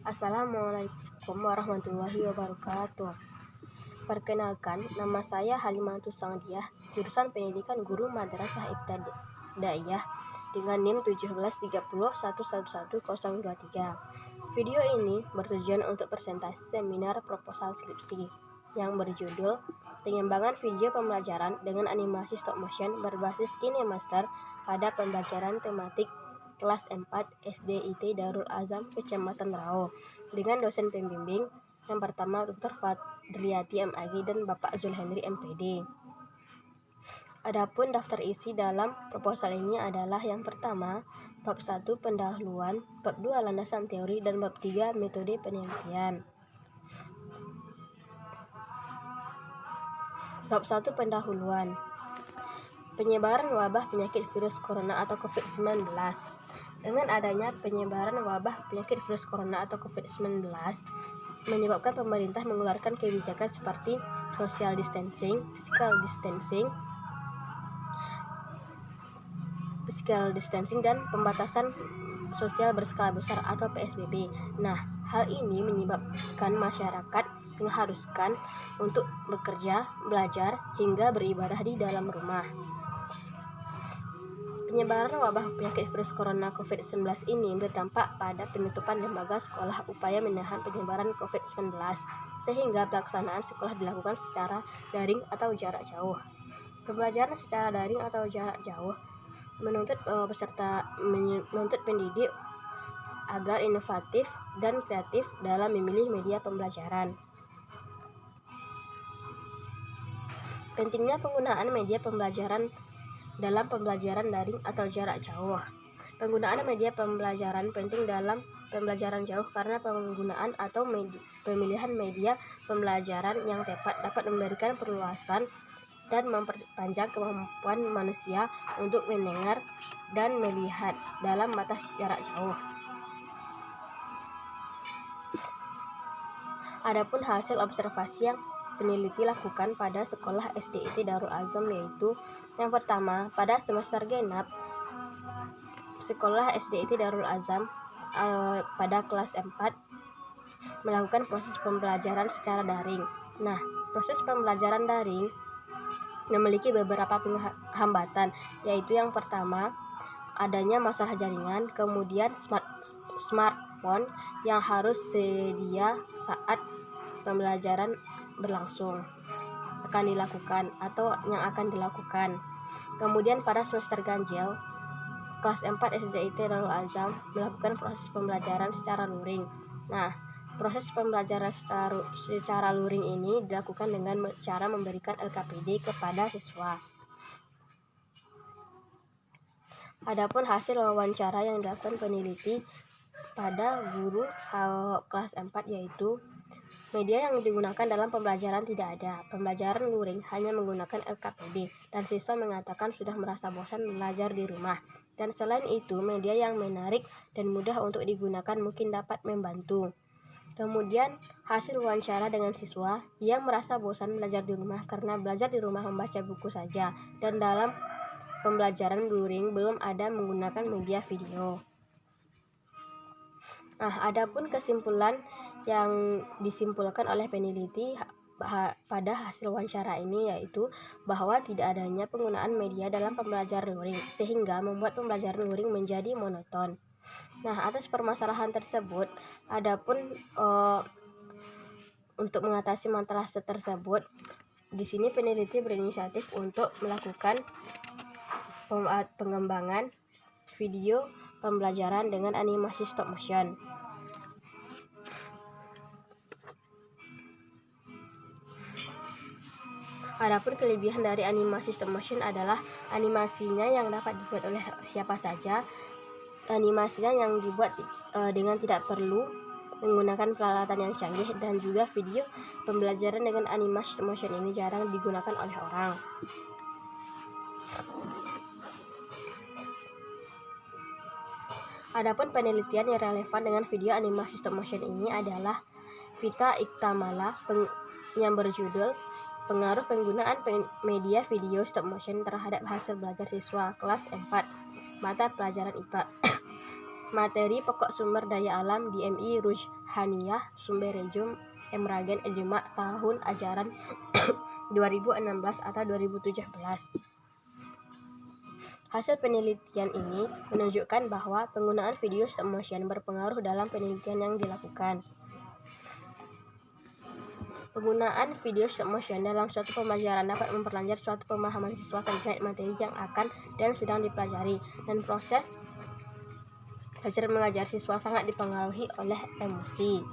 Assalamualaikum warahmatullahi wabarakatuh. Perkenalkan, nama saya Halimatus Sangdiah, jurusan Pendidikan Guru Madrasah Ibtidaiyah dengan NIM 1730111023. Video ini bertujuan untuk presentasi seminar proposal skripsi yang berjudul Pengembangan Video Pembelajaran dengan Animasi Stop Motion berbasis KineMaster pada pembelajaran tematik kelas 4 SDIT Darul Azam Kecamatan Rao dengan dosen pembimbing yang pertama Dr. Fadliati MAG dan Bapak Zulhendri MPD. Adapun daftar isi dalam proposal ini adalah yang pertama bab 1 pendahuluan, bab 2 landasan teori, dan bab 3 metode penelitian. Bab 1 pendahuluan. Penyebaran wabah penyakit virus corona atau COVID-19. Dengan adanya penyebaran wabah penyakit virus corona atau COVID-19 menyebabkan pemerintah mengeluarkan kebijakan seperti social distancing, physical distancing dan pembatasan sosial berskala besar atau PSBB. Nah, hal ini menyebabkan masyarakat mengharuskan untuk bekerja, belajar, hingga beribadah di dalam rumah. Penyebaran wabah penyakit virus corona COVID-19 ini berdampak pada penutupan lembaga sekolah upaya menahan penyebaran COVID-19 sehingga pelaksanaan sekolah dilakukan secara daring atau jarak jauh. Pembelajaran secara daring atau jarak jauh menuntut pendidik agar inovatif dan kreatif dalam memilih media pembelajaran. Pentingnya penggunaan media pembelajaran dalam pembelajaran daring atau jarak jauh. Penggunaan media pembelajaran penting dalam pembelajaran jauh karena penggunaan atau pemilihan media pembelajaran yang tepat dapat memberikan perluasan dan memperpanjang kemampuan manusia untuk mendengar dan melihat dalam batas jarak jauh. Adapun hasil observasi yang peneliti lakukan pada sekolah SDIT Darul Azam yaitu yang pertama, pada semester genap sekolah SDIT Darul Azam pada kelas 4 melakukan proses pembelajaran secara daring. Nah, proses pembelajaran daring memiliki beberapa hambatan, yaitu yang pertama, adanya masalah jaringan, kemudian smartphone yang harus sedia saat pembelajaran berlangsung akan dilakukan. Kemudian pada semester ganjil kelas 4 SDIT Darul Azam melakukan proses pembelajaran secara luring. Nah, proses pembelajaran secara luring ini dilakukan dengan cara memberikan LKPD kepada siswa. Adapun hasil wawancara yang dilakukan peneliti pada guru kelas 4 yaitu media yang digunakan dalam pembelajaran tidak ada. Pembelajaran luring hanya menggunakan LKPD dan siswa mengatakan sudah merasa bosan belajar di rumah. Dan selain itu, media yang menarik dan mudah untuk digunakan mungkin dapat membantu. Kemudian, hasil wawancara dengan siswa yang merasa bosan belajar di rumah karena belajar di rumah membaca buku saja dan dalam pembelajaran luring belum ada menggunakan media video. Nah, adapun kesimpulan yang disimpulkan oleh peneliti pada hasil wawancara ini yaitu bahwa tidak adanya penggunaan media dalam pembelajaran luring sehingga membuat pembelajaran luring menjadi monoton. Nah, atas permasalahan tersebut, adapun untuk mengatasi masalah tersebut, di sini peneliti berinisiatif untuk melakukan pengembangan video pembelajaran dengan animasi stop motion. Adapun kelebihan dari animasi stop motion adalah animasinya yang dapat dibuat oleh siapa saja, animasinya yang dibuat dengan tidak perlu menggunakan peralatan yang canggih, dan juga video pembelajaran dengan animasi stop motion ini jarang digunakan oleh orang. Adapun penelitian yang relevan dengan video animasi stop motion ini adalah Vita Iktamala yang berjudul Pengaruh Penggunaan Media Video Stop Motion Terhadap Hasil Belajar Siswa Kelas 4 Mata Pelajaran IPA. Materi pokok sumber daya alam DMI Rujhaniyah Sumberejum Emragen Edema tahun ajaran 2016 atau 2017. Hasil penelitian ini menunjukkan bahwa penggunaan video stop motion berpengaruh dalam penelitian yang dilakukan. Penggunaan video stop motion dalam suatu pembelajaran dapat memperlancar suatu pemahaman siswa terkait materi yang akan dan sedang dipelajari, dan proses belajar mengajar siswa sangat dipengaruhi oleh emosi.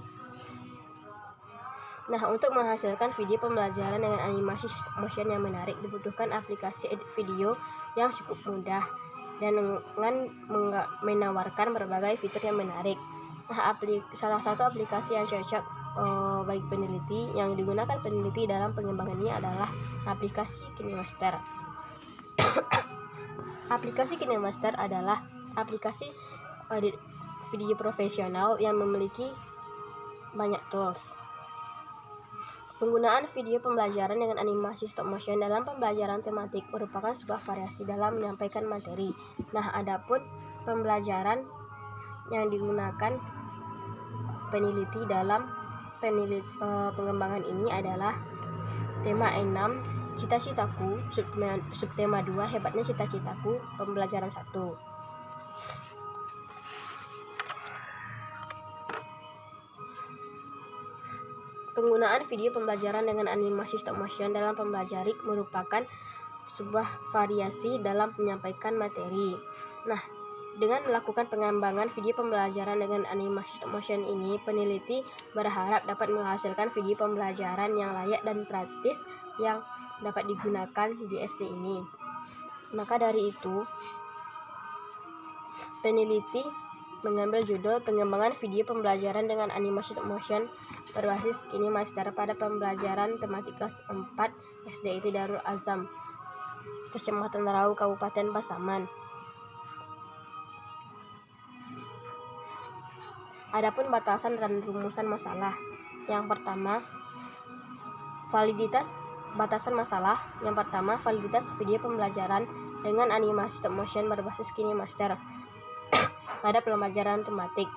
Nah, untuk menghasilkan video pembelajaran dengan animasi stop motion yang menarik dibutuhkan aplikasi edit video yang cukup mudah dan dengan menawarkan berbagai fitur yang menarik. Nah, salah satu aplikasi yang cocok bagi peneliti yang digunakan peneliti dalam pengembangan ini adalah aplikasi KineMaster. Aplikasi KineMaster adalah aplikasi edit video profesional yang memiliki banyak tools. Penggunaan video pembelajaran dengan animasi stop motion dalam pembelajaran tematik merupakan sebuah variasi dalam menyampaikan materi. Nah, adapun pembelajaran yang digunakan peneliti dalam pengembangan ini adalah tema 6 cita-citaku, subtema 2 hebatnya cita-citaku, pembelajaran 1. Penggunaan video pembelajaran dengan animasi stop motion dalam pembelajaran merupakan sebuah variasi dalam menyampaikan materi. Nah, dengan melakukan pengembangan video pembelajaran dengan animasi stop motion ini, peneliti berharap dapat menghasilkan video pembelajaran yang layak dan praktis yang dapat digunakan di SD ini. Maka dari itu, peneliti mengambil judul pengembangan video pembelajaran dengan animasi stop motion berbasis KineMaster pada pembelajaran tematik kelas 4 SDIT Darul Azam, Kecamatan Rau, Kabupaten Pasaman. Adapun batasan dan rumusan masalah. Yang pertama, batasan masalah. Yang pertama, validitas video pembelajaran dengan animasi stop motion berbasis KineMaster pada pembelajaran tematik.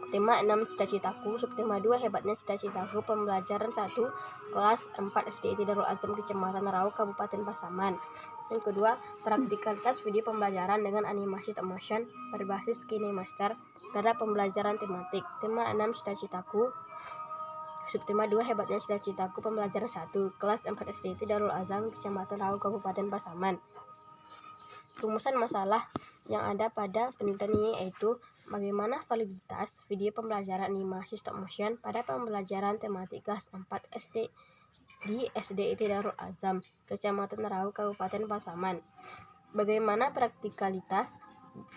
Tema 6 cita-citaku, subtema 2 hebatnya cita-citaku, pembelajaran 1 kelas 4 SDIT Darul Azam, Kecamatan Rau, Kabupaten Pasaman. Yang kedua, praktikalitas video pembelajaran dengan animasi stop motion berbasis KineMaster pada pembelajaran tematik. Tema 6 cita-citaku, subtema 2 hebatnya cita-citaku, pembelajaran 1 kelas 4 SDIT Darul Azam, Kecamatan Rau, Kabupaten Pasaman. Rumusan masalah yang ada pada penelitian ini yaitu bagaimana validitas video pembelajaran animasi stop motion pada pembelajaran tematik kelas 4 SD di SDIT Darul Azam, Kecamatan Rau, Kabupaten Pasaman. Bagaimana praktikalitas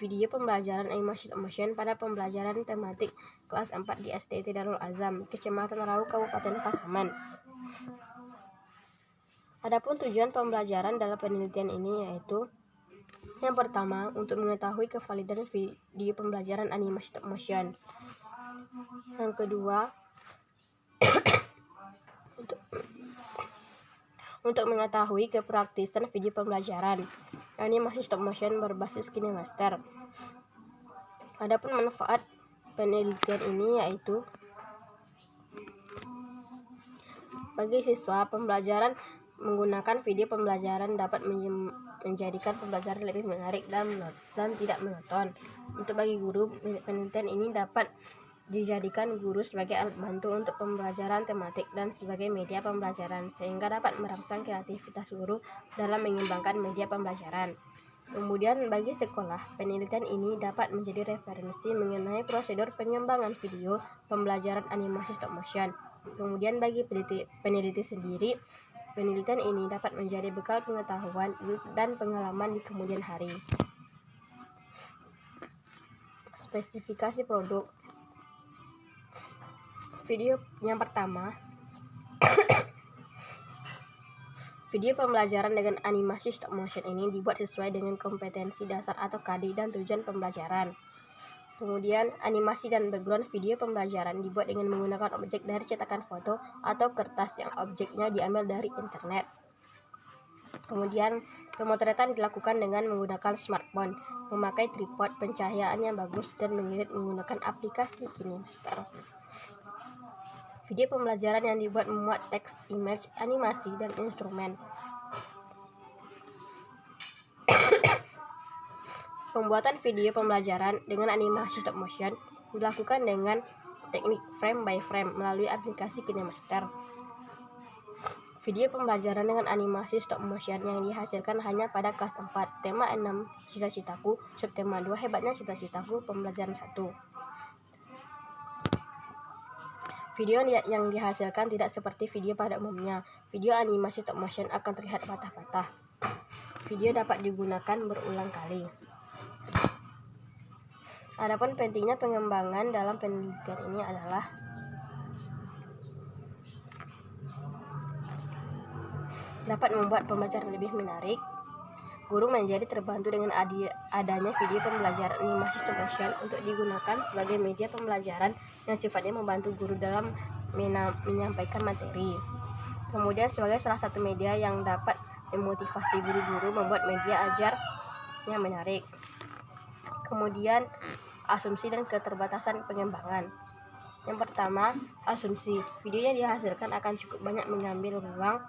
video pembelajaran animasi stop motion pada pembelajaran tematik kelas 4 di SDIT Darul Azam, Kecamatan Rau, Kabupaten Pasaman. Adapun tujuan pembelajaran dalam penelitian ini yaitu yang pertama, untuk mengetahui kevalidan video pembelajaran animasi stop motion. Yang kedua, untuk mengetahui kepraktisan video pembelajaran animasi stop motion berbasis KineMaster. Adapun manfaat penelitian ini yaitu bagi siswa, pembelajaran menggunakan video pembelajaran dapat menjadikan pembelajaran lebih menarik dan tidak monoton. Untuk bagi guru, penelitian ini dapat dijadikan guru sebagai alat bantu untuk pembelajaran tematik dan sebagai media pembelajaran, sehingga dapat merangsang kreativitas guru dalam mengembangkan media pembelajaran. Kemudian bagi sekolah, penelitian ini dapat menjadi referensi mengenai prosedur pengembangan video pembelajaran animasi stop motion. Kemudian bagi peneliti sendiri, penelitian ini dapat menjadi bekal pengetahuan dan pengalaman di kemudian hari. Spesifikasi produk. Video yang pertama, video pembelajaran dengan animasi stop motion ini dibuat sesuai dengan kompetensi dasar atau KD dan tujuan pembelajaran. Kemudian, animasi dan background video pembelajaran dibuat dengan menggunakan objek dari cetakan foto atau kertas yang objeknya diambil dari internet. Kemudian pemotretan dilakukan dengan menggunakan smartphone, memakai tripod, pencahayaan yang bagus, dan mengedit menggunakan aplikasi KineMaster. Video pembelajaran yang dibuat memuat teks, image, animasi, dan instrumen. Pembuatan video pembelajaran dengan animasi stop motion dilakukan dengan teknik frame by frame melalui aplikasi KineMaster. Video pembelajaran dengan animasi stop motion yang dihasilkan hanya pada kelas 4, tema 6, cita-citaku, subtema 2, hebatnya cita-citaku, pembelajaran 1. Video yang dihasilkan tidak seperti video pada umumnya. Video animasi stop motion akan terlihat patah-patah. Video dapat digunakan berulang kali. Adapun pentingnya pengembangan dalam pendidikan ini adalah dapat membuat pembelajaran lebih menarik. Guru menjadi terbantu dengan adanya video pembelajaran animasi stop motion untuk digunakan sebagai media pembelajaran yang sifatnya membantu guru dalam menyampaikan materi. Kemudian sebagai salah satu media yang dapat memotivasi guru-guru membuat media ajar yang menarik. Kemudian asumsi dan keterbatasan pengembangan. Yang pertama, asumsi. Video yang dihasilkan akan cukup banyak mengambil ruang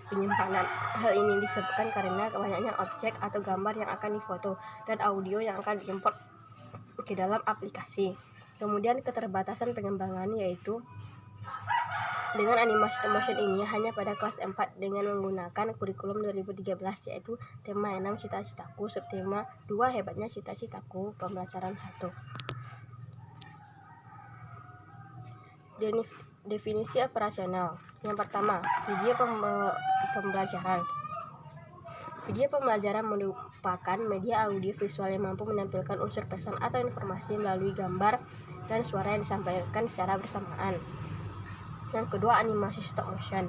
penyimpanan. Hal ini disebabkan karena banyaknya objek atau gambar yang akan difoto dan audio yang akan diimport ke dalam aplikasi. Kemudian keterbatasan pengembangan yaitu dengan animasi stop motion ini hanya pada kelas 4 dengan menggunakan kurikulum 2013 yaitu tema 6 cita-citaku, subtema 2 hebatnya cita-citaku, pembelajaran 1. Definisi operasional. Yang pertama, video pembelajaran. Video pembelajaran merupakan media audio visual yang mampu menampilkan unsur pesan atau informasi melalui gambar dan suara yang disampaikan secara bersamaan. Yang kedua, animasi stop motion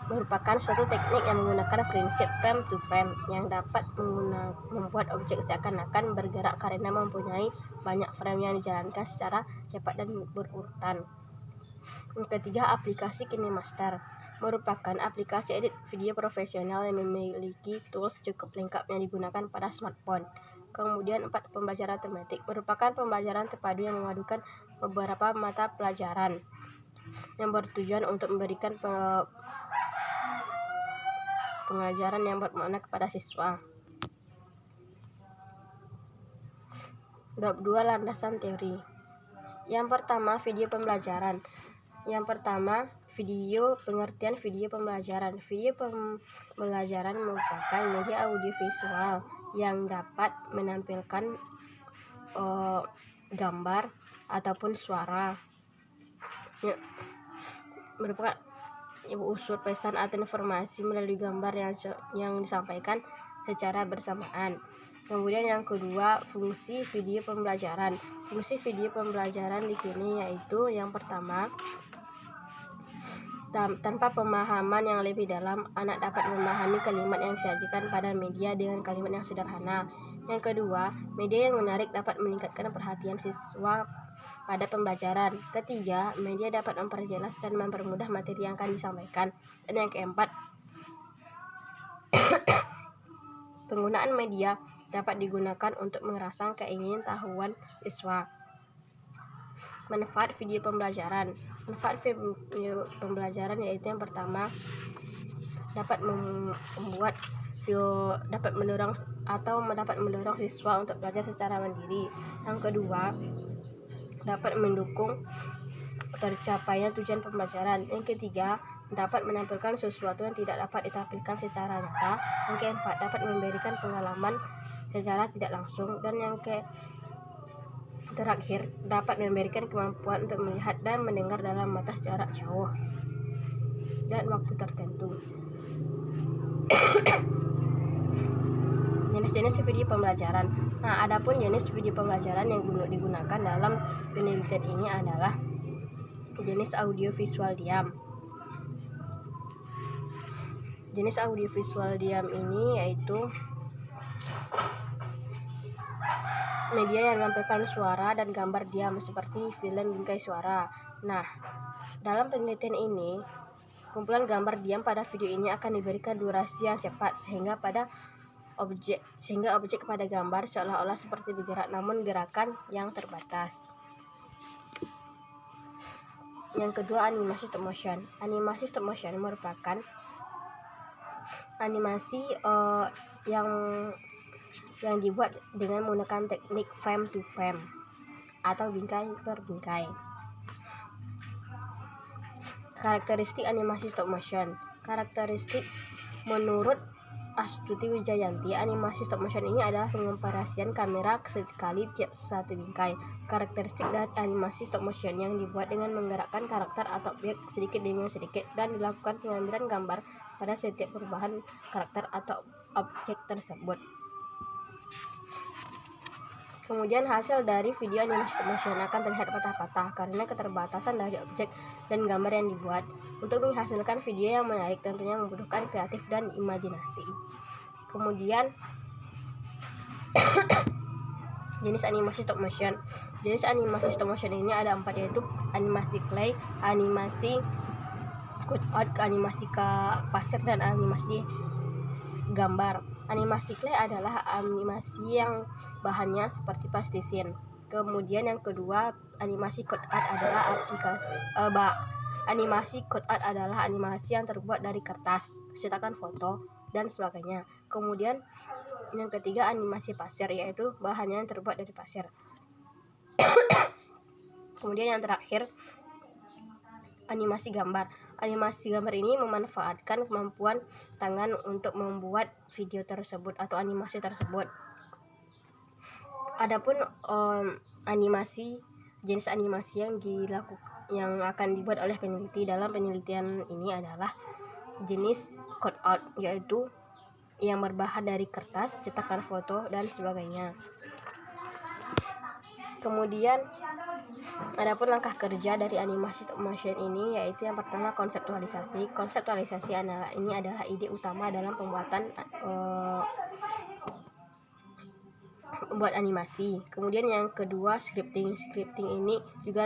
merupakan suatu teknik yang menggunakan prinsip frame to frame yang dapat membuat objek seakan-akan bergerak karena mempunyai banyak frame yang dijalankan secara cepat dan berurutan. Yang ketiga, aplikasi KineMaster merupakan aplikasi edit video profesional yang memiliki tools cukup lengkap yang digunakan pada smartphone. Kemudian 4, pembelajaran tematik merupakan pembelajaran terpadu yang memadukan beberapa mata pelajaran yang bertujuan untuk memberikan pengajaran yang bermakna kepada siswa. Bab 2, landasan teori. Yang pertama, video pembelajaran. Yang pertama, pengertian video pembelajaran. Video pembelajaran merupakan media audiovisual yang dapat menampilkan gambar ataupun suara. Merupakan unsur pesan atau informasi melalui gambar yang disampaikan secara bersamaan. Kemudian yang kedua, fungsi video pembelajaran. Fungsi video pembelajaran di sini yaitu yang pertama, tanpa pemahaman yang lebih dalam, anak dapat memahami kalimat yang disajikan pada media dengan kalimat yang sederhana. Yang kedua, media yang menarik dapat meningkatkan perhatian siswa pada pembelajaran. Ketiga, media dapat memperjelas dan mempermudah materi yang akan disampaikan. Dan yang keempat, penggunaan media dapat digunakan untuk merangsang keingintahuan siswa. Manfaat video pembelajaran. Manfaat video pembelajaran yaitu yang pertama, dapat mendorong siswa untuk belajar secara mandiri. Yang kedua, dapat mendukung tercapainya tujuan pembelajaran. Yang ketiga, dapat menampilkan sesuatu yang tidak dapat ditampilkan secara nyata. Yang keempat, dapat memberikan pengalaman secara tidak langsung. Dan yang terakhir, dapat memberikan kemampuan untuk melihat dan mendengar dalam batas jarak jauh dan waktu tertentu. Jenis-jenis video pembelajaran. Nah, adapun jenis video pembelajaran yang digunakan dalam penelitian ini adalah jenis audiovisual diam. Jenis audiovisual diam ini yaitu media yang menampilkan suara dan gambar diam seperti film bingkai suara. Nah, dalam penelitian ini Kumpulan gambar diam pada video ini akan diberikan durasi yang cepat sehingga objek pada gambar seolah-olah seperti bergerak namun gerakan yang terbatas. Yang kedua, animasi stop motion. Animasi stop motion merupakan animasi yang dibuat dengan menggunakan teknik frame to frame atau bingkai per bingkai. Karakteristik animasi stop motion. Karakteristik menurut Astuti Wijayanti, animasi stop motion ini adalah pengoperasian kamera sekali tiap satu bingkai. Karakteristik dari animasi stop motion yang dibuat dengan menggerakkan karakter atau objek sedikit demi sedikit dan dilakukan pengambilan gambar pada setiap perubahan karakter atau objek tersebut. Kemudian hasil dari video animasi stop motion akan terlihat patah-patah karena keterbatasan dari objek dan gambar yang dibuat. Untuk menghasilkan video yang menarik tentunya membutuhkan kreatif dan imajinasi. Kemudian jenis animasi stop motion. Jenis animasi stop motion ini ada 4, yaitu animasi clay, animasi cutout, animasi ke pasir, dan animasi gambar. Animasi clay adalah animasi yang bahannya seperti plastisin. Kemudian yang kedua, animasi cutout adalah animasi cutout adalah animasi yang terbuat dari kertas, cetakan foto, dan sebagainya. Kemudian yang ketiga, animasi pasir, yaitu bahannya yang terbuat dari pasir. Kemudian yang terakhir, animasi gambar. Animasi gambar ini memanfaatkan kemampuan tangan untuk membuat video tersebut atau animasi tersebut. Adapun jenis animasi yang akan dibuat oleh peneliti dalam penelitian ini adalah jenis cutout, yaitu yang berbahan dari kertas, cetakan foto, dan sebagainya. Kemudian adapun langkah kerja dari animasi stop motion ini, yaitu yang pertama konseptualisasi. Konseptualisasi ini adalah ide utama dalam pembuatan buat animasi. Kemudian yang kedua, scripting. Scripting ini juga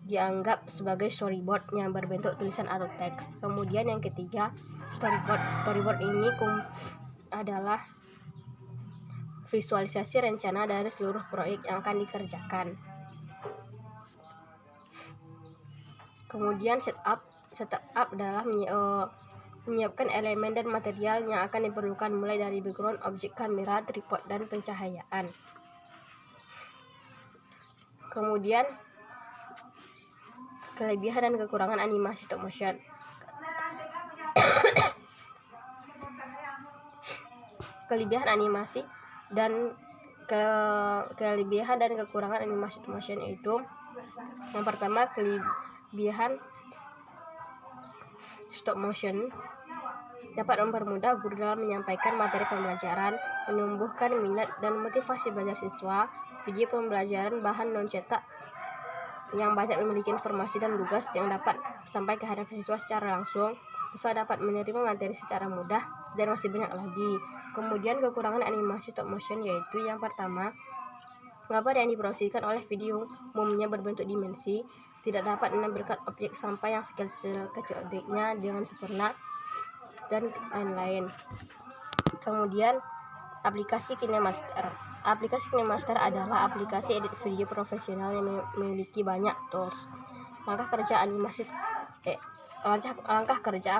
dianggap sebagai storyboard yang berbentuk tulisan atau teks. Kemudian yang ketiga, storyboard. Storyboard ini adalah visualisasi rencana dari seluruh proyek yang akan dikerjakan. Kemudian setup adalah menyiapkan elemen dan material yang akan diperlukan mulai dari background, objek kamera, tripod, dan pencahayaan. Kemudian kelebihan dan kekurangan animasi stop motion. Kelebihan animasi dan kelebihan dan kekurangan animasi stop motion itu, yang pertama, kelebihan stop motion dapat mempermudah guru dalam menyampaikan materi pembelajaran, menumbuhkan minat dan motivasi belajar siswa. Video pembelajaran bahan non-cetak yang banyak memiliki informasi dan tugas yang dapat sampai ke hadapan siswa secara langsung. Siswa dapat menerima materi secara mudah dan masih banyak lagi. Kemudian kekurangan animasi stop motion yaitu yang pertama, gambar yang diproduksikan oleh video umumnya berbentuk dimensi, tidak dapat menampilkan objek sampah yang sekecil-kecilnya dengan sempurna, dan lain-lain. Kemudian aplikasi KineMaster. Aplikasi KineMaster adalah aplikasi edit video profesional yang memiliki banyak tools. Langkah kerja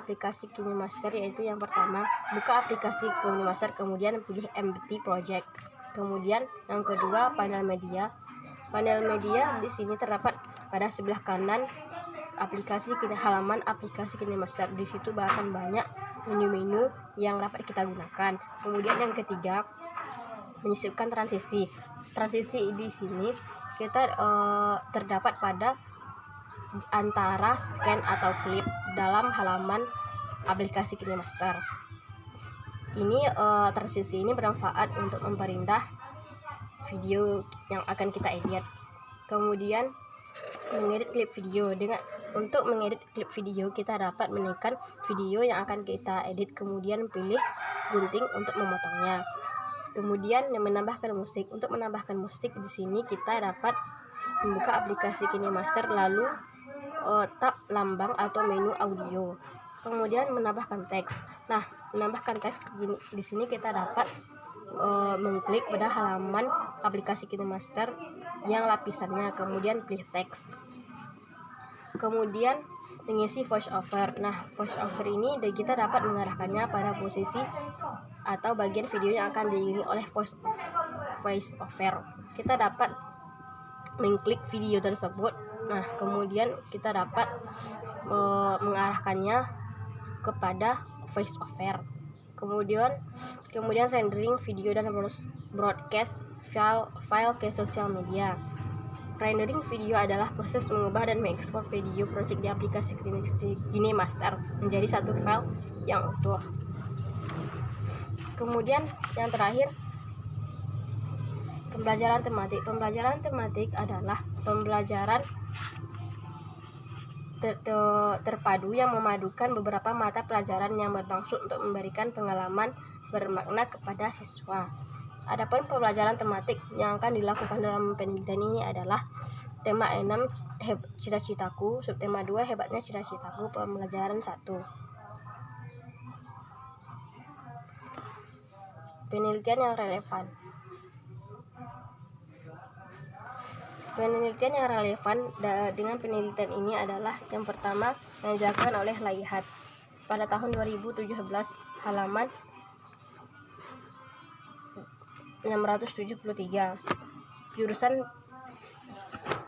aplikasi KineMaster yaitu yang pertama, buka aplikasi KineMaster, kemudian pilih MBT Project. Kemudian yang kedua, panel media. Panel media di sini terdapat pada sebelah kanan halaman aplikasi KineMaster. Di situ bahkan banyak menu-menu yang dapat kita gunakan. Kemudian yang ketiga, menyisipkan transisi. Transisi di sini kita terdapat pada antara scan atau klip dalam halaman aplikasi KineMaster. Ini transisi ini bermanfaat untuk memperindah video yang akan kita edit. Kemudian mengedit klip video. Untuk mengedit klip video, kita dapat menekan video yang akan kita edit, kemudian pilih gunting untuk memotongnya. Kemudian menambahkan musik. Untuk menambahkan musik di sini kita dapat membuka aplikasi KineMaster, lalu tab lambang atau menu audio. Kemudian menambahkan teks. Nah, menambahkan teks di sini kita dapat mengklik pada halaman aplikasi KineMaster yang lapisannya, kemudian pilih teks. Kemudian mengisi voice over. Nah, voice over ini kita dapat mengarahkannya pada posisi atau bagian video yang akan diiringi oleh voice over. Kita dapat mengklik video tersebut. Nah, kemudian kita dapat mengarahkannya kepada voice over. Kemudian rendering video dan broadcast file ke sosial media. Rendering video adalah proses mengubah dan mengekspor video project di aplikasi KineMaster menjadi satu file yang utuh. Kemudian yang terakhir, pembelajaran tematik. Pembelajaran tematik adalah pembelajaran terpadu yang memadukan beberapa mata pelajaran yang bermaksud untuk memberikan pengalaman bermakna kepada siswa. Adapun pembelajaran tematik yang akan dilakukan dalam penelitian ini adalah tema 6 cita-citaku, subtema 2 hebatnya cita-citaku, pembelajaran 1. Penelitian yang relevan. Penelitian yang relevan dengan penelitian ini adalah yang pertama yang dilakukan oleh Laihat pada tahun 2017, halaman 673, jurusan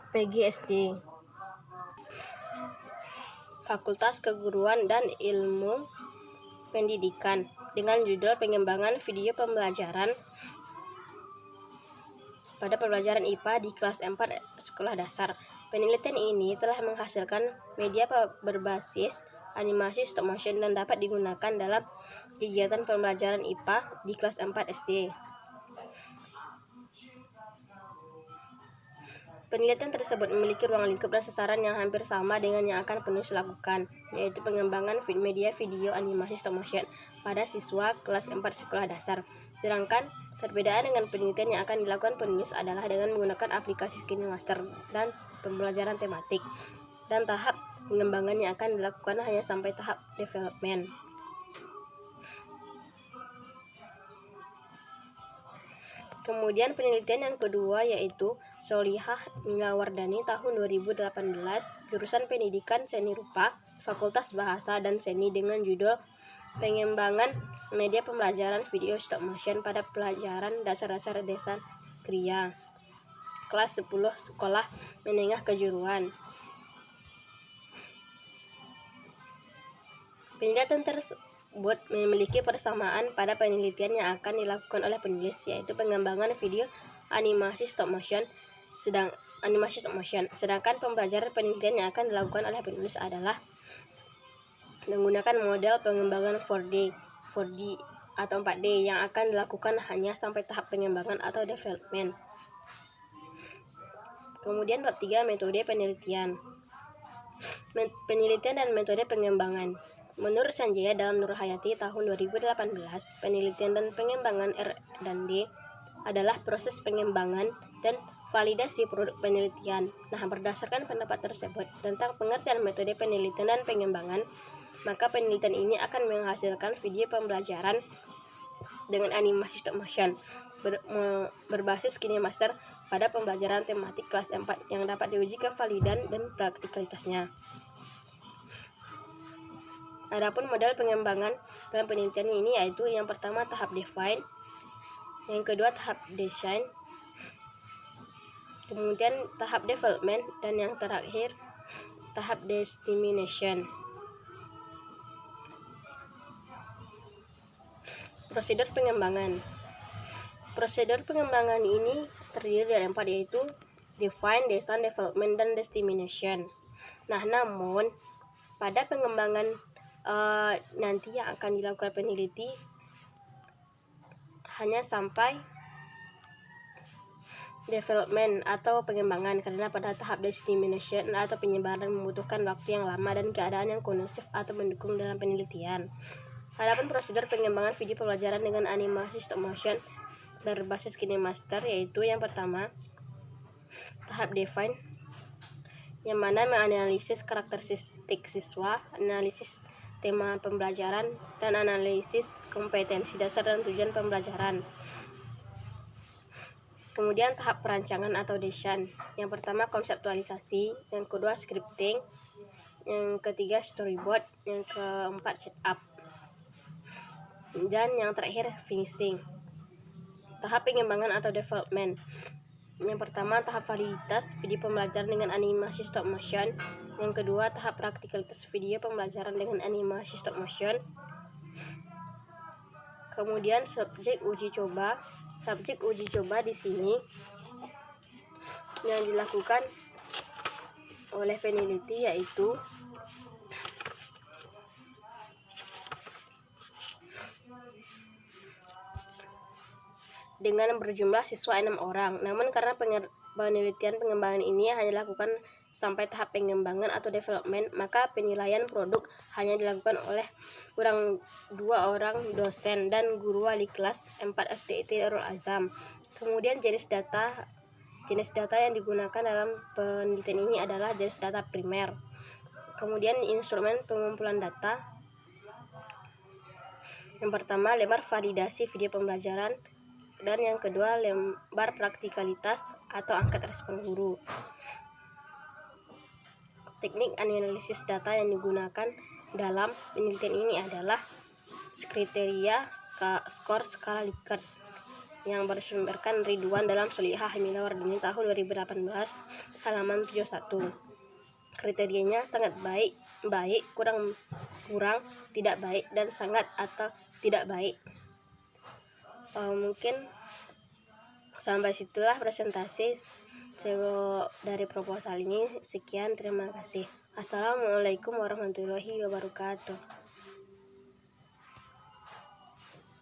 PGSD, Fakultas Keguruan dan Ilmu Pendidikan, dengan judul pengembangan video pembelajaran pada pembelajaran IPA di kelas 4 sekolah dasar. Penelitian ini telah menghasilkan media berbasis animasi stop motion dan dapat digunakan dalam kegiatan pembelajaran IPA di kelas 4 SD. Penelitian tersebut memiliki ruang lingkup dan sasaran yang hampir sama dengan yang akan penulis lakukan, yaitu pengembangan media video animasi stop motion pada siswa kelas 4 sekolah dasar. Sedangkan perbedaan dengan penelitian yang akan dilakukan penulis adalah dengan menggunakan aplikasi KineMaster dan pembelajaran tematik, dan tahap pengembangan yang akan dilakukan hanya sampai tahap development. Kemudian penelitian yang kedua yaitu Solihah Milawardani tahun 2018, jurusan Pendidikan Seni Rupa, Fakultas Bahasa dan Seni, dengan judul pengembangan media pembelajaran video stop motion pada pelajaran dasar desa Kriya, kelas 10 sekolah menengah kejuruan. Penelitian tersebut memiliki persamaan pada penelitian yang akan dilakukan oleh penulis, yaitu pengembangan video animasi stop motion. Sedangkan pembelajaran penelitian yang akan dilakukan oleh penulis adalah menggunakan model pengembangan 4D atau 4D yang akan dilakukan hanya sampai tahap pengembangan atau development. Kemudian bab 3, metode penelitian. Penelitian dan metode pengembangan. Menurut Sanjaya dalam Nurhayati tahun 2018, penelitian dan pengembangan R&D adalah proses pengembangan dan validasi produk penelitian. Nah, berdasarkan pendapat tersebut tentang pengertian metode penelitian dan pengembangan, maka penelitian ini akan menghasilkan video pembelajaran dengan animasi stop motion berbasis KineMaster pada pembelajaran tematik kelas 4 yang dapat diuji kevalidan dan praktikalitasnya. Adapun model pengembangan dalam penelitian ini yaitu yang pertama tahap define, yang kedua tahap design, kemudian tahap development, dan yang terakhir tahap dissemination. Prosedur pengembangan. Prosedur pengembangan ini terdiri dari 4, yaitu define, design, development, dan dissemination. Nah, namun pada pengembangan nanti yang akan dilakukan peneliti hanya sampai development atau pengembangan, karena pada tahap dissemination atau penyebaran membutuhkan waktu yang lama dan keadaan yang kondusif atau mendukung dalam penelitian. Adapun prosedur pengembangan video pembelajaran dengan animasi stop motion berbasis KineMaster yaitu yang pertama tahap define, yang mana menganalisis karakteristik siswa, analisis tema pembelajaran, dan analisis kompetensi dasar dan tujuan pembelajaran. Kemudian tahap perancangan atau design. Yang pertama konseptualisasi, yang kedua scripting, yang ketiga storyboard, yang keempat setup, dan yang terakhir finishing. Tahap pengembangan atau development. Yang pertama tahap validitas video pembelajaran dengan animasi stop motion. Yang kedua tahap praktikalitas video pembelajaran dengan animasi stop motion. Kemudian subjek uji coba. Subjek uji coba di sini yang dilakukan oleh peneliti yaitu dengan berjumlah siswa 6 orang. Namun karena penelitian pengembangan ini hanya dilakukan sampai tahap pengembangan atau development, maka penilaian produk hanya dilakukan oleh dua orang dosen dan guru wali kelas 4 SDIT Darul Azam. Kemudian jenis data yang digunakan dalam penelitian ini adalah jenis data primer. Kemudian instrumen pengumpulan data. Yang pertama lembar validasi video pembelajaran, dan yang kedua lembar praktikalitas atau angkat respon guru. Teknik analisis data yang digunakan dalam penelitian ini adalah kriteria skor skala Likert yang bersumberkan Ridwan dalam Solihah Hamidah Wardani tahun 2018 halaman 71. Kriterianya sangat baik, kurang, tidak baik, dan sangat atau tidak baik. Mungkin sampai situlah presentasi dari proposal ini. Sekian, terima kasih. Assalamualaikum warahmatullahi wabarakatuh.